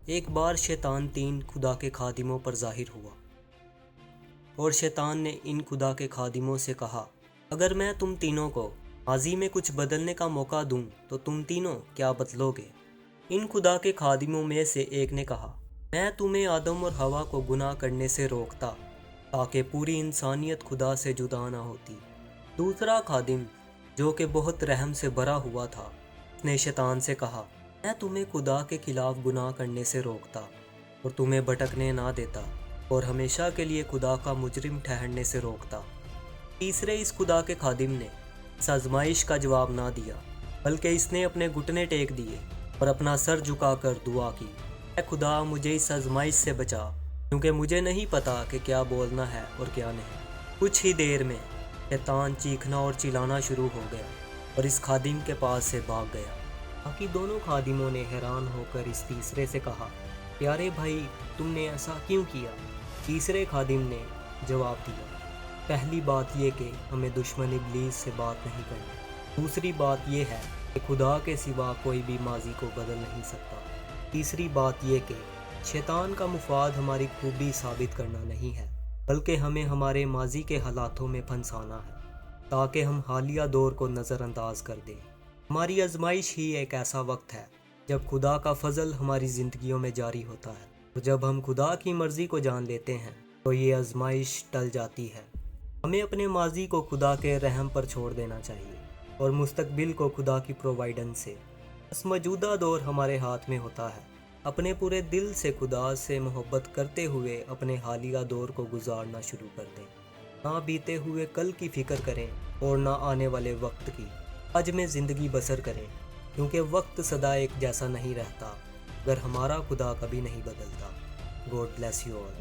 ایک بار شیطان 3 خدا کے خادموں پر ظاہر ہوا اور شیطان نے ان خدا کے خادموں سے کہا، اگر میں تم تینوں کو ماضی میں کچھ بدلنے کا موقع دوں تو تم تینوں کیا بدلو گے؟ ان خدا کے خادموں میں سے ایک نے کہا، میں تمہیں آدم اور حوا کو گناہ کرنے سے روکتا تاکہ پوری انسانیت خدا سے جدا نہ ہوتی۔ دوسرا خادم جو کہ بہت رحم سے بھرا ہوا تھا، اس نے شیطان سے کہا، میں تمہیں خدا کے خلاف گناہ کرنے سے روکتا اور تمہیں بھٹکنے نہ دیتا اور ہمیشہ کے لیے خدا کا مجرم ٹھہرنے سے روکتا۔ تیسرے اس خدا کے خادم نے اس آزمائش کا جواب نہ دیا، بلکہ اس نے اپنے گھٹنے ٹیک دیے اور اپنا سر جھکا کر دعا کی، اے خدا مجھے اس آزمائش سے بچا، کیونکہ مجھے نہیں پتا کہ کیا بولنا ہے اور کیا نہیں۔ کچھ ہی دیر میں شیطان چیخنا اور چلانا شروع ہو گیا اور اس خادم کے پاس سے بھاگ گیا۔ باقی دونوں خادموں نے حیران ہو کر اس تیسرے سے کہا، پیارے بھائی تم نے ایسا کیوں کیا؟ تیسرے خادم نے جواب دیا، پہلی بات یہ کہ ہمیں دشمن ابلیس سے بات نہیں کرنی، دوسری بات یہ ہے کہ خدا کے سوا کوئی بھی ماضی کو بدل نہیں سکتا، تیسری بات یہ کہ شیطان کا مفاد ہماری خوبی ثابت کرنا نہیں ہے، بلکہ ہمیں ہمارے ماضی کے حالاتوں میں پھنسانا ہے تاکہ ہم حالیہ دور کو نظر انداز کر دیں۔ ہماری آزمائش ہی ایک ایسا وقت ہے جب خدا کا فضل ہماری زندگیوں میں جاری ہوتا ہے، اور جب ہم خدا کی مرضی کو جان لیتے ہیں تو یہ آزمائش ٹل جاتی ہے۔ ہمیں اپنے ماضی کو خدا کے رحم پر چھوڑ دینا چاہیے اور مستقبل کو خدا کی پرووائڈنس سے۔ بس موجودہ دور ہمارے ہاتھ میں ہوتا ہے، اپنے پورے دل سے خدا سے محبت کرتے ہوئے اپنے حالیہ دور کو گزارنا شروع کر دیں، نہ بیتے ہوئے کل کی فکر کریں اور نہ آنے والے وقت کی۔ آج میں زندگی بسر کریں، کیونکہ وقت سدا ایک جیسا نہیں رہتا، اگر ہمارا خدا کبھی نہیں بدلتا۔ God bless you all.